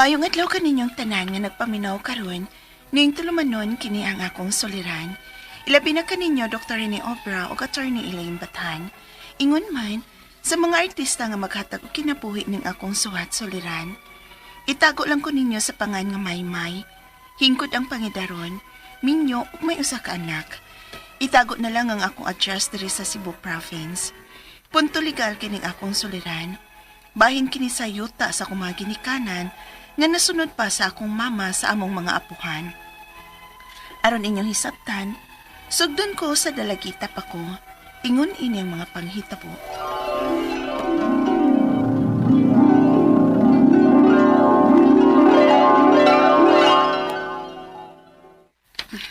Mayong adlaw kaninyong tanan nga nagpaminaw karon, ning tulumanon kini ang akong soliran. Ilabi na kaninyo Dr. Rene Obra o Attorney Elaine Batan. Ingon man, sa mga artista nga maghatag og kinabuhi ning akong suhat soliran. Itago lang ko ninyo sa pangan nga Maymay. Hingkod ang pangidaron, minyo ug may usa ka anak. Itago na lang ang akong address diri sa Cebu Province. Punto legal kining akong soliran. Bahin kini sa yuta sa kumaginikanan nga nasunod pa sa akong mama sa among mga apuhan. Aron inyong hisabtan, sugdon ko sa dalagita pa ko, ingon ini ang mga panghitabo.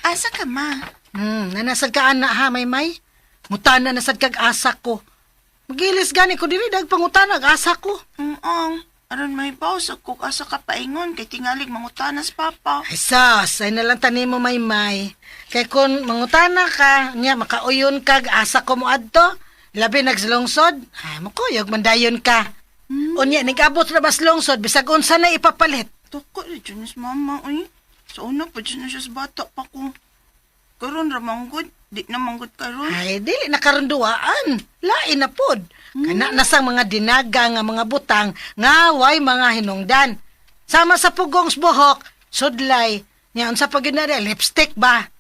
Asa ka, ma? Nanasad ka ana ha, Maymay. Mutana nasad kag asa ko. Magilis gani ko diri dag pangutana ag asa ko. Aron may bawas ako asa ka paingon kay tingalig mangutanas papa. Ay sus, ay nalang tanim mo, Maymay. Kay kun mangutana ka, niya makauyon kag asa ko mo adto. Labi nagslungsod, ay makuyog mandayon ka. Unya nigabot na bas lungsod bisag unsa na ipapalit. Tako na dyan is mama, ay. Sa una pa dyan na siya sa bata pa ko. Karon ramanggod, di na manggod karon. Ay, dili na karunduaan. Lain na pod. Kana na sang mga dinaga nga mga butang nga way mga hinungdan. Sama sa pugong buhok, sudlay. Nya unsa pa gyud na lipstick ba?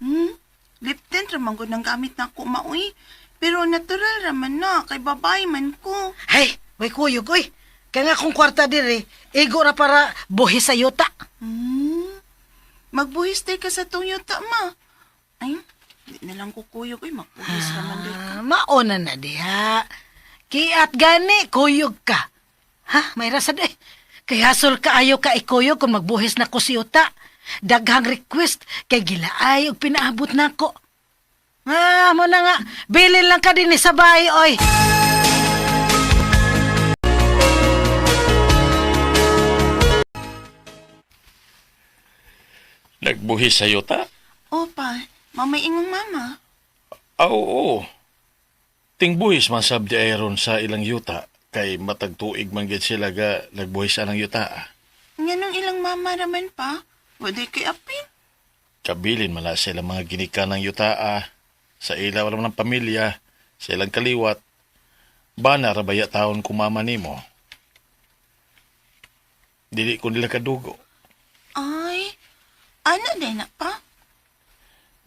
Lip tint ramanggod ng gamit na ko, mauy. Pero natural raman na, kay babae man ko. Ay, way kuyog, oy. Kaya nga kung kwarta diri, igo ra para buhis sa yuta. Magbuhis tayo ka sa tong yuta, ma. Ay, di na lang kukuyog. Ay, magbuhis raman din ka. Mauna na diha. Kiat gani, kuyog ka. Ha, may rasad eh. Kaya hasol ka ayaw ka ikuyog kung magbuhis na ko si yuta. Daghang request, kay gilaay og pinaabot na ko. Mo na nga, bilin lang ka din sa bahay, oy. Nagbuhis sa yuta? Opa, mamay ingong mama. Oo. Tingbuhis masab di ayron sa ilang yuta kay matagtuig man gid sila ga nagbuhis anang yuta. Nganong ilang mama raman pa? Wadi kay apin. Kabilin mala sila mga ginika ng yuta sa ila wala ng pamilya, sa ilang kaliwat. Bana rabaya taon kumama nimo. Dili ko nila kadugo. Ay, ano din na pa?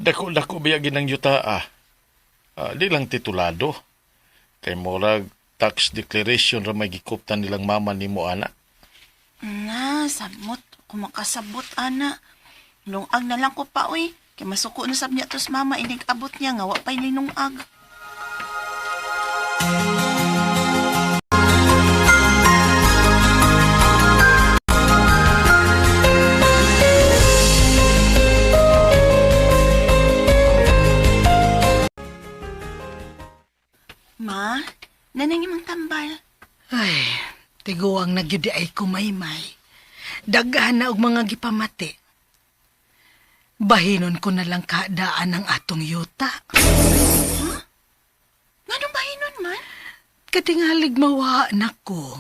Dako biyagin ng yuta di lang titulado. Kay morag tax declaration ra may gikuptan nilang mama nimo ana. Samot. Kumakasabot, ana. Lungag na lang ko pa, uy. Kaya masuko na sab niya tos mama, inig-abot niya nga, wapay linungag. Ma, nanang imong tambal. Ay, tiguang nagyudi ay kumaymay. Daghan na og mga gipamati. Bahinon ko na lang kaadaan ang atong yuta. Nganong bahinon man? Katingalig mawa na ko.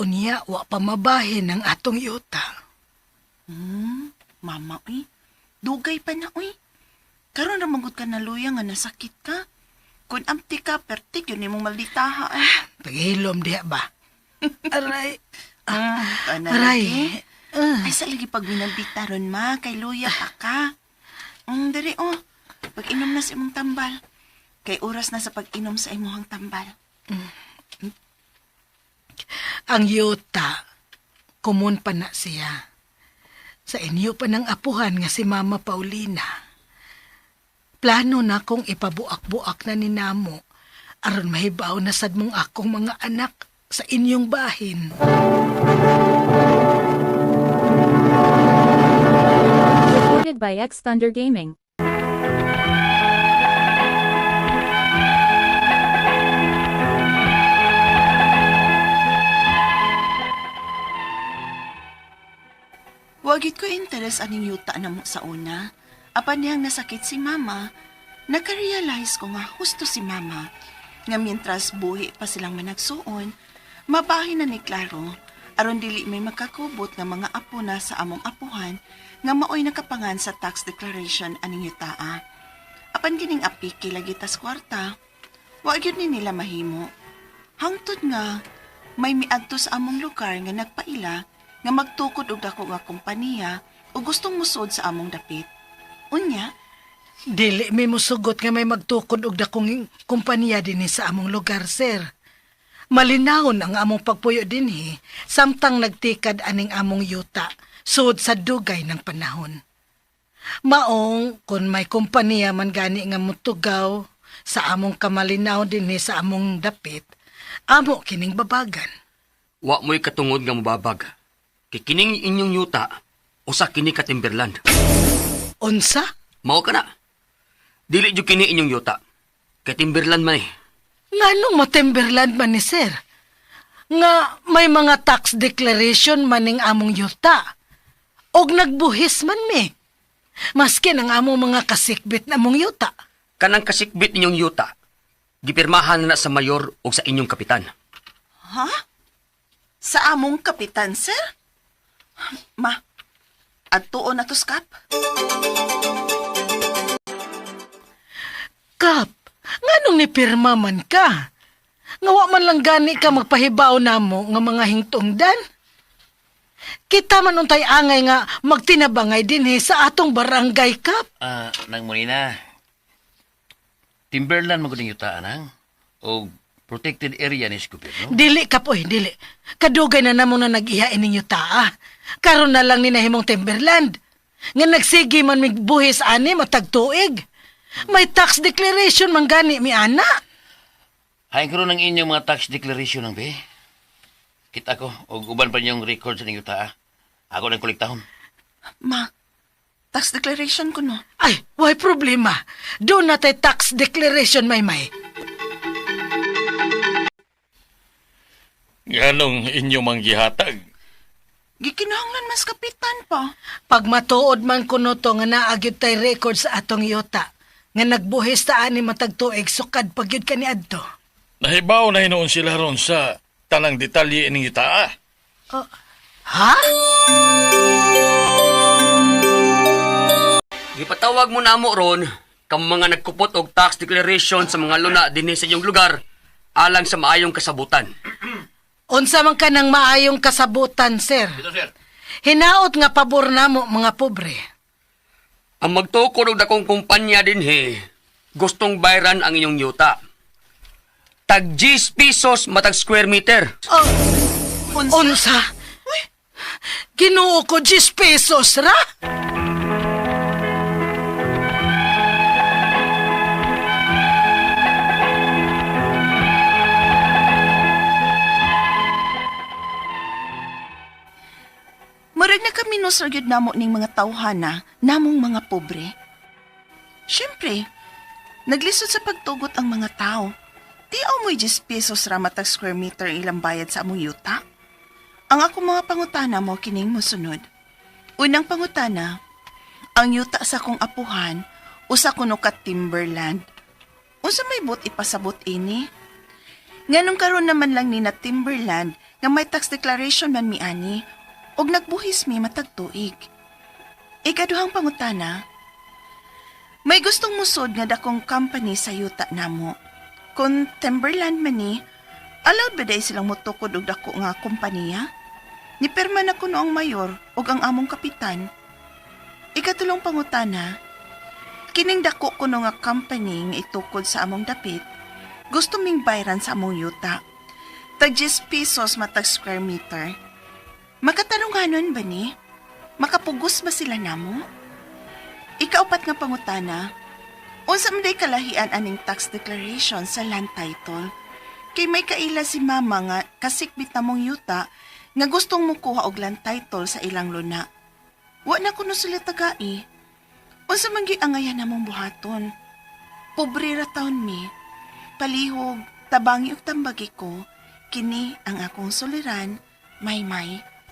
Unya, wa pa mabahin ang atong yuta. Mama, uy. Dugay pa na, uy. Karon ra magud ka na luya nga nasakit ka. Kung amti ka, pertig yun imong malditaha. Paghilom diha ba? Aray. Aray. Ay, sa lagi pag binaldita ron, ma. Kay luya pa ka. Dari, pag-inom na sa imong tambal. Kay oras na sa pag-inom sa imong tambal. Ang yuta, kumun pa na siya. Sa inyo pa ng apuhan nga si Mama Paulina. Plano na kong ipabuak-buak na ni Namo aron mahibaw na sad mong akong mga anak sa inyong bahin. Recorded by X Thunder Gaming. Wagit ko interes aning yuta na mo sa una. Apan niyang nasakit si mama, nakarealize ko nga husto si mama. Nga mientras buhi pa silang managsuon, mabahin na ni Claro aron dili may makakubot nga mga apo na sa among apuhan nga maoy nakapangan sa tax declaration aning yutaa. Apan kining apiki lagi tas kwarta, wa gyud ni nila mahimo. Hangtod nga may miadto sa among lugar nga nagpaila nga magtukod og dako nga kompanya o gustong musod sa among dapit. Unya, Dili mi musugot nga may magtukod og dakong kumpanya dinhi sa among lugar, sir. Malinawon ang among pagpuyo dinhi samtang nagtikad aning among yuta sud sa dugay ng panahon. Maong kung may kumpanya man gani nga mutugaw sa among kamalinaw dinhi sa among dapit, amo kining babagan. Wa mo'y katungod nga mababag. Kikining inyong yuta, usa kini ka Timberland. Unsa? Mao ka na. Dili jud kini inyong yuta. Kay Timberland man eh. Nganong matemberland man ni sir? Nga may mga tax declaration maning among yuta. Og nagbuhis man mi. Maski ang among mga kasikbit na among yuta. Kanang kasikbit inyong yuta, gipirmahan na sa mayor o sa inyong kapitan. ha? Sa among kapitan, sir? Ma, adtuon na to, Skap? Kap, nganong ni pirma man ka? Ngawa man lang gani ka magpahibaw namo nga mga hingtungdan? Kita man untay angay nga magtinabangay dinhi sa atong barangay, Kap. Nang Monina, Timberland maguding yutaan ang o protected area ni gobyerno. Dili, Kap, oy, dili. Kadugay na namo na nag-ihain ninyo taa. Karon na lang ni nahimong Timberland. Nga nagsigi man mig buhis ani matagtuig. May tax declaration man gani mi ana. Hain karon ng inyong mga tax declaration ng be. Kita ko, o uban pa niyong record sa inyong yutaa. Ako nang kolektahon. Ma, tax declaration ko no. Ay, why problema. Doon na tay tax declaration, may. Nganong inyo manggihatag? Gikinahanglan mas kapitan pa. Pag matuod man kuno to nga naagyod tay record sa atong yuta, nga nagbuhis ta ani matagtuig sukad pagyud kani adto. Nahibaw na hinoon sila ron sa tanang detalye ining yutaa. Ha? Gipatawag mo na mo ron, kang mga nagkupot og tax declaration sa mga luna dinhi sa inyong lugar, alang sa maayong kasabutan. Unsa man ka ng maayong kasabutan, sir? Ito, sir. Hinaot nga pabor namo mga pobre. Ang magtukod og dakong kumpanya dinhi, gustong bayran ang inyong yuta. Tag 10 pesos matag square meter. Unsa? Ginoo ko 10 pesos ra? Murag na kami no gyud namo ning mga tawhana, namong mga pobre. Siyempre, naglisod sa pagtugot ang mga tao. Tiaw mo'y 10 pesos ra matag square meter ilang bayad sa among yuta. Ang ako mga pangutana mo kining mosunod. Unang pangutana, ang yuta sa kong apuhan, usa kuno ka Timberland. Unsa may but ipasabot ini? Nganong karon naman lang ni na Timberland nga may tax declaration man mi ani, og nagbuhis mi matagtuig. Ikaduhang pangutana, may gustong musod nga dakong company sa yuta namo. Kung Timberland man ni, allowed ba day silang mutukod og dako nga kompanya? Ni perma na kuno ang mayor og ang among kapitan. Ikatulong pangutana, kining dako kuno nga company nga itukod sa among dapit, gusto ming bayran sa among yuta. Tag 10 pesos matag square meter. Makatarunganon ba ni? Makapugos ba sila namo? Ikaupat nga pangutana, unsa man day kalahian aning tax declaration sa land title? Kay may kaila si mama nga kasikbit namong yuta nga gustong mukuha og land title sa ilang luna. Wa na kuno sila tagai. Unsa man gyud angayan namong buhaton? Pobre ra taon mi. Palihog, tabangi ug tambagi ko, kini ang akong suliran, may.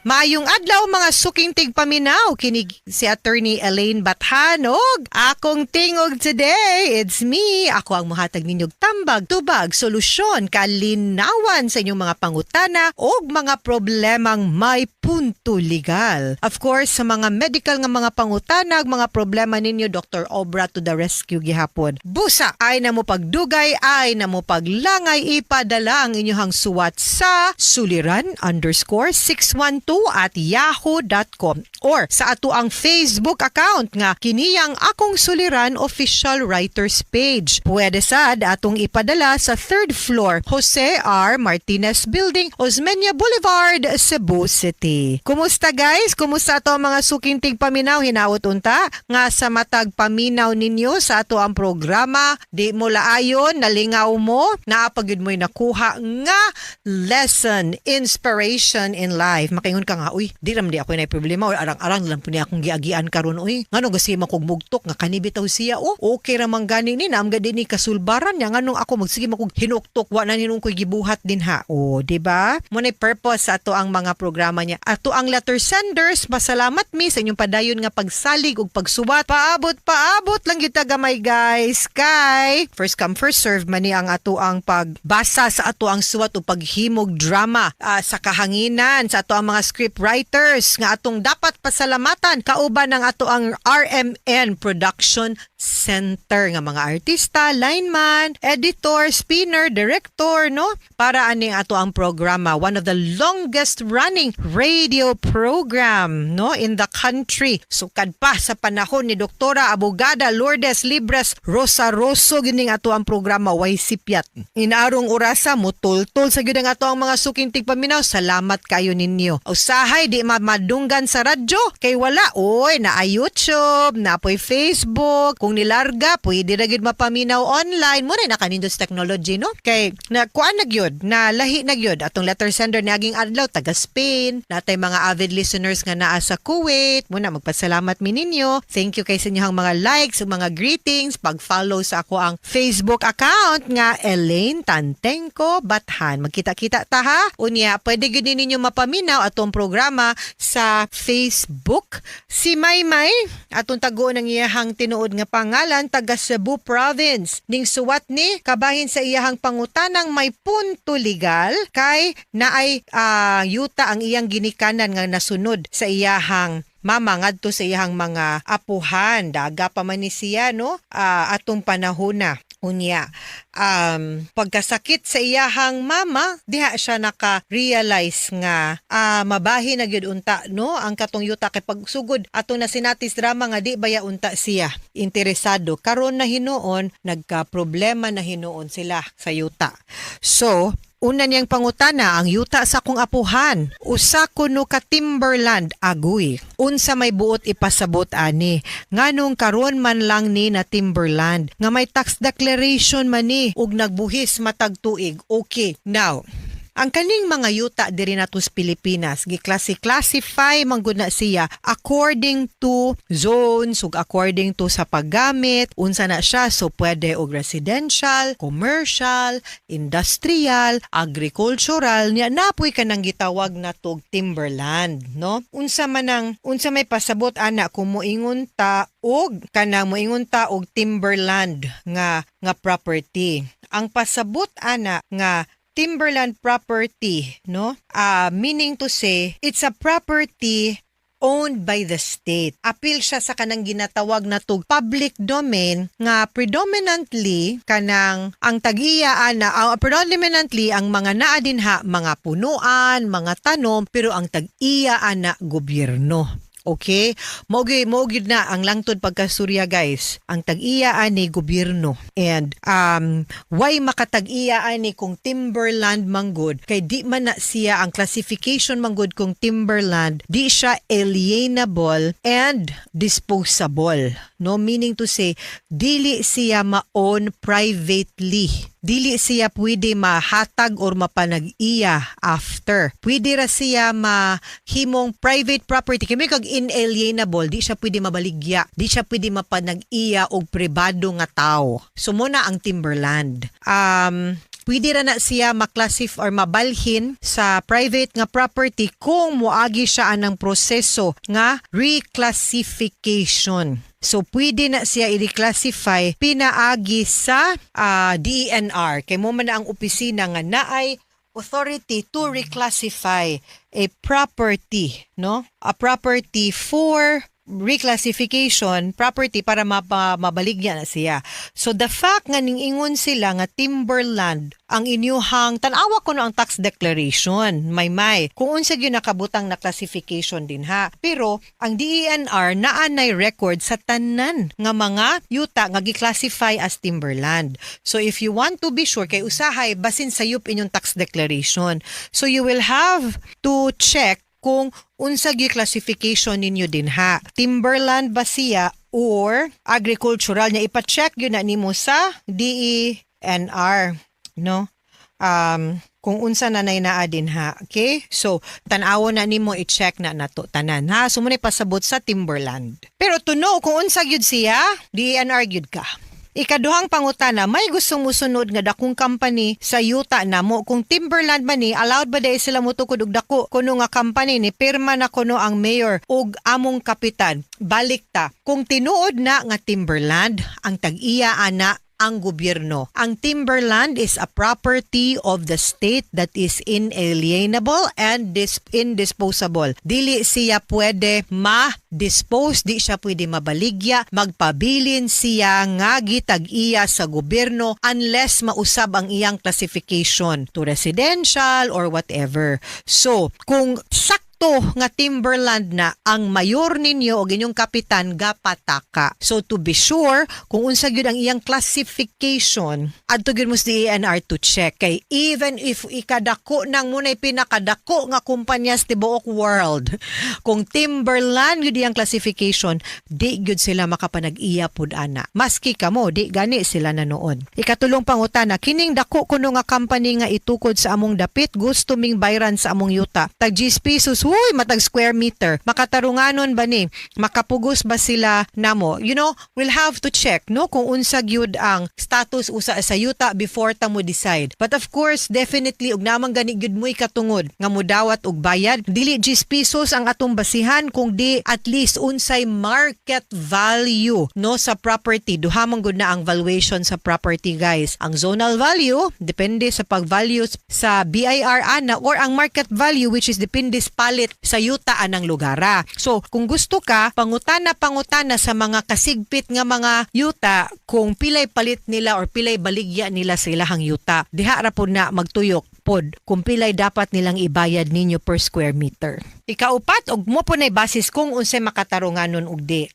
Maayong adlaw mga suking tigpaminaw, kinig si Attorney Elaine Bathanog. Akong tingog today, it's me. Ako ang muhatag ninyong tambag, tubag, solusyon, kalinawan sa inyong mga pangutana o mga problemang may punto legal. Of course, sa mga medical nga mga pangutana, mga problema ninyo, Dr. Obra to the rescue gihapon. Busa, ay na mo pagdugay, ay na mo paglangay, ipadala ang inyong suwat sa suliran_612@yahoo.com or sa ato ang Facebook account nga kiniyang Akong Suliran Official Writers Page. Pwede sad atong ipadala sa 3rd floor Jose R. Martinez Building, Osmeña Boulevard, Cebu City. Kumusta guys? Kumusta ato ang mga suking tigpaminaw? Hinaot unta nga sa matag paminaw ninyo sa ato ang programa. Di mo laayon, nalingaw mo, naapagid mo'y nakuha nga lesson, inspiration in life. Makaingon ka nga, uy, di ram di ako na problema, o arang-arang lang po niya akong giagian karon uy. Ngano gasi makugmugtok nga kanibitaw siya, okay ramang gani ni, naamga din ni kasulbaran niya, nganong ako magsige makug hinuktok, wa na ninong ko'y gibuhat din ha. O, di ba? Muna'y purpose sa ato ang mga programa niya. Ato ang letter senders, masalamat mi sa inyong padayon nga pagsalig ug pagsuwat. Paabot lang kita gamay guys. Kay, first come first serve man ni ang ato ang pagbasa sa ato ang suwat o paghimog drama sa kahanginan sa ato ang mga script writers nga atong dapat pasalamatan kauban ng ato ang RMN Production Center nga mga artista, lineman, editor, spinner, director, no? Para aning ato ang programa, one of the longest running radio program, no, in the country. Sukad pa sa panahon ni Doktora Abogada Lourdes Libres Rosaroso gining ato ang programa way sipyat. Inarong orasa mo tultol sa gyud ang ato ang mga suking tigpaminaw. Salamat kayo ninyo. Usahay di madunggan sa radyo kay wala oy na YouTube, na apoy Facebook. Kung nilarga, pwede na gyud mapaminaw online. Muna na kanindos technology, no? Kay nakuan na gyud, na lahi na gyud atong letter sender naging adlaw taga Spain. Natay mga avid listeners nga naa sa Kuwait. Muna magpasalamat mi ninyo. Thank you kay sa inyong mga likes, mga greetings, pag-follow sa ako ang Facebook account nga Elaine Tantengco Bathan. Magkita-kita ta ha. Unya, pwede gyud ninyo mapaminaw atong programa sa Facebook. Si Maymay, atong taguon ang iyahang tinuod nga pangalan, taga Cebu Province. Ning suwat ni, kabahin sa iyahang pangutanang may punto legal, kay naay yuta ang iyang ginikanan nga nasunod sa iyahang mama ngadto sa iyahang mga apuhan. Daga pa man ni siya, no? Atong panahona. Unya, pagkasakit sa iyahang mama, diha siya naka-realize nga mabahi na gyud unta, no? Ang katong yuta kay pagsugod ato na sinatis drama nga di baya unta siya interesado. Karon na hinuon, nagka-problema na hinuon sila sa yuta. So, una niyang pangutana ang yuta sa kong apuhan. Usa kuno ka Timberland agoy. Unsa may buot ipasabot ani. Nganong karon man lang ni na Timberland nga may tax declaration man ni ug nagbuhis matag tuig. Okay. Now, ang kaning mga yuta diri nato sa Pilipinas, gi-classify man gud na siya according to zones ug according to sa paggamit, unsa na siya. So pwede og residential, commercial, industrial, agricultural, niya napoy kanang gitawag na tog timberland, no? Unsa may pasabot ana kung moingon ta og kanang moingon ta og timberland nga property. Ang pasabot ana nga timberland property, no? Meaning to say, it's a property owned by the state. Apil siya sa kanang ginatawag na tug public domain nga predominantly kanang ang tag-iya predominantly ang mga naa dinha mga punuan, mga tanom, pero ang tag-iya ana gobyerno. Okay? Mogid na ang langtod pagkasurya guys. Ang tag-iya ani gobyerno. And why makatag-iya ani kung timberland manggod? Kay di man na siya ang classification manggod kung timberland, di siya alienable and disposable. No, meaning to say, dili siya ma-own privately. Dili siya pwede mahatag or mapanag-iya after. Pwede ra siya mahimong private property. Kami kag inalienable, di siya pwede mabaligya. Di siya pwede mapanag-iya og pribado nga tao. So muna ang timberland. pwede ra na siya maklasif or mabalhin sa private nga property kung moagi siya anang proseso nga reclassification. So, pwede na siya i-reclassify pinaagi sa DENR. Kay mo man na ang opisina nga naay authority to reclassify a property, no? A property for reclassification property para mabaligya na siya. So the fact nga ningingon sila nga timberland ang inyuhang tanawa ko no ang tax declaration may kung unsa gyud nakabutang na classification din ha. Pero ang DENR naanay record sa tanan nga mga yuta nga gi-classify as timberland. So if you want to be sure kay usahay basin sayop inyong tax declaration. So you will have to check kung unsa gyud classification ninyo din ha. Timberland ba siya or agricultural nya ipa-check gyud na nimo sa DENR, no? Kung unsa na naa din ha. Okay? So, tan-awo na nimo i-check na nato tanan ha. So, muna pasabot sa timberland. Pero to know kung unsa gyud siya, DENR gyud ka. Ikaduhang pangutana, may gustong musunod nga dakong company sa yuta namo. Kung timberland man ni, allowed ba dahil sila mutukod og dako? Kuno nga company ni, pirma na kuno ang mayor og among kapitan. Balik ta. Kung tinuod na nga timberland, ang tag-iya ana ang gobyerno. Ang timberland is a property of the state that is inalienable and indisposable. Dili siya pwede ma-dispose, di siya pwede mabaligya, magpabilin siya nga gitag-iya sa gobyerno unless mausab ang iyang classification to residential or whatever. So, kung nga timberland na ang mayor ninyo o inyong kapitan gapataka. So to be sure, kung unsa gyud ang iyang classification, adto gyud mo sa DENR to check. Kay even if ikadako nang munay pinakadako nga kumpanya sa tibuok world, kung timberland gyud iyang classification, di gyud sila makapanag-iya pud ana. Maski kamo, di gani sila nanood. Ikatulong pangutana, kining dako kuno nga company nga itukod sa among dapit, gusto ming bayran sa among yuta. Tag 10 pesos, huy, matag square meter. Makatarunganon ba ni? Makapugos ba sila namo? You know, we'll have to check, no? Kung unsa gyud ang status usa sa yuta before ta mo decide. But of course, definitely, ug namang gani gyud mo'y katungod nga mudawat og bayad. Dili 10 pesos ang atong basihan kung di at least unsay market value, no, sa property. Duhamang gud na ang valuation sa property, guys. Ang zonal value, depende sa pag-value sa BIR ana or ang market value which is depende sa palit sa yuta anang lugara. So, kung gusto ka, pangutana sa mga kasigpit nga mga yuta kung pilay palit nila or pilay baligya nila sa ilahang yuta. Diha ra po na magtuyok pod kung pilay dapat nilang ibayad ninyo per square meter. Ikaupat, og mo po na basis kung unsay makatarunganon og di.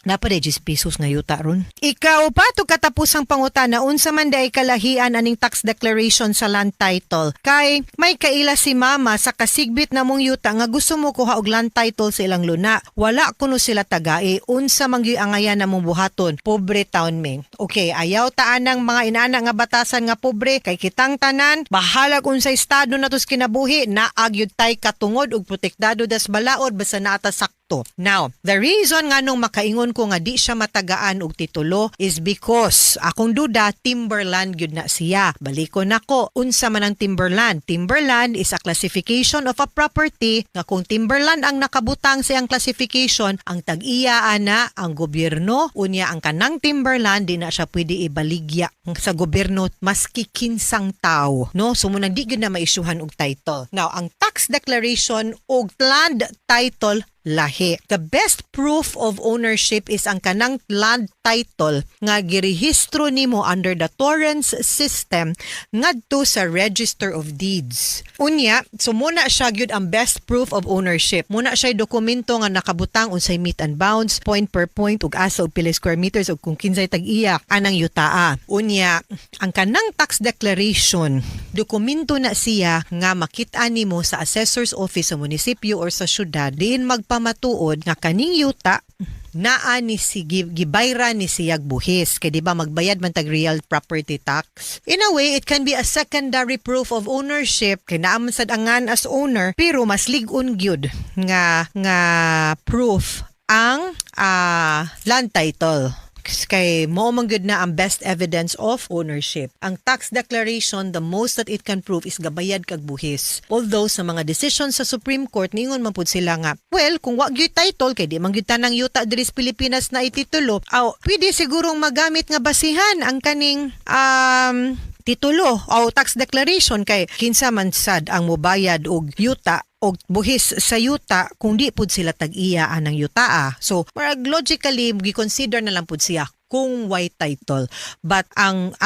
Napade 10 pesos nga yuta ron. Ikaupat, og katapusang pangutana, unsa man day kalahian aning tax declaration sa land title. Kay may kaila si mama sa kasigbit namong yuta nga gusto mo kuha og land title sa ilang luna. Wala kuno sila tagai. Unsa man gyud angayan namong buhaton? Pobre town ming. Okay, ayaw taan ng mga inana nga batasan nga pobre kay kitang tanan bahala kung sa estado natos kinabuhi na agyud tay katungod og protektado das balaod basta naata sakto. Now, the reason nga nung makaingon ko nga di siya matagaan og titulo is because akong duda timberland gyud na siya. Balikon nako, unsa man ang timberland? Timberland is a classification of a property nga kung timberland ang nakabutang sa iyang classification, ang tag-iya ana ang gobyerno, unya ang kanang timberland di na siya pwede ibaligya sa gobyerno maski kinsang tao, no? So munang di gyud na maisyuhan og title. Now, ang tax declaration og land title lahi. The best proof of ownership is ang kanang land title nga girehistro nimo under the Torrens system ngadto sa Register of Deeds. Unya, so muna siya gyud ang best proof of ownership. Muna siya dokumento nga nakabutang unsay meet and bounds, point per point ug asa og pila square meters ug kung kinsay tag-iya anang yutaa. Unya, ang kanang tax declaration, dokumento na siya nga makit-an nimo sa assessor's office sa munisipyo or sa syudad diin pamatuod nga kaning yuta naa ni si gibayra ni siyag buhis kay di ba magbayad man tag real property tax. In a way, it can be a secondary proof of ownership kay naa man sad angan as owner pero mas lig-on gyud nga proof ang land title. kay mao man gyud na ang best evidence of ownership. Ang tax declaration, the most that it can prove is gabayad kag buhis. Although sa mga decision sa Supreme Court ningon man pud sila nga, well, kung wa gyud title kay di man gyud tanang yuta diri sa Pilipinas na ititulo, pwede sigurong magamit nga basihan ang kaning titulo o tax declaration kay kinsa man sad ang mobayad og yuta og buhis sa yuta kung di pud sila tag-iya anang yuta. So, marag logically gi-consider na lang pud siya kung white title. But ang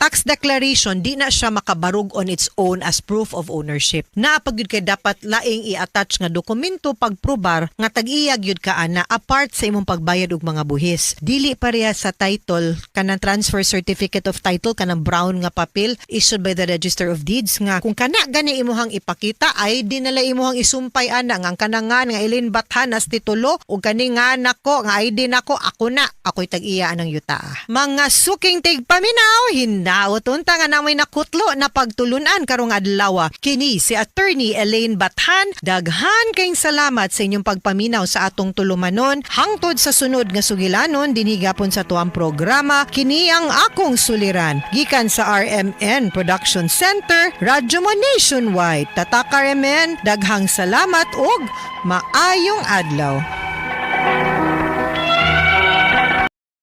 tax declaration di na siya makabarug on its own as proof of ownership. Naapag yun kay dapat laing i-attach nga dokumento pagprobar nga tag-iyag yun ka ana apart sa imong pagbayad og mga buhis. Dili pareha sa title kanang transfer certificate of title kanang brown nga papel issued by the Register of Deeds nga kung kana gani imuhang ipakita ay di nala imuhang isumpay ana nga ang kanangan nga Elaine Bathan as titulo o kani nga nako nga ID nako ako na ako'y tag-iya anang yuta. Mga suking tigpaminaw, hinaot unta nga namoy nakutlo na pagtulunan karong adlaw. Kini si Attorney Elaine Bathan. Daghan kayong salamat sa inyong pagpaminaw sa atong tulumanon. Hangtod sa sunod nga sugilanon, dinhigapon sa tuwang programa, kini ang akong suliran. Gikan sa RMN Production Center, Radyo Mo Nationwide. Tataka RMN, daghang salamat ug maayong adlaw.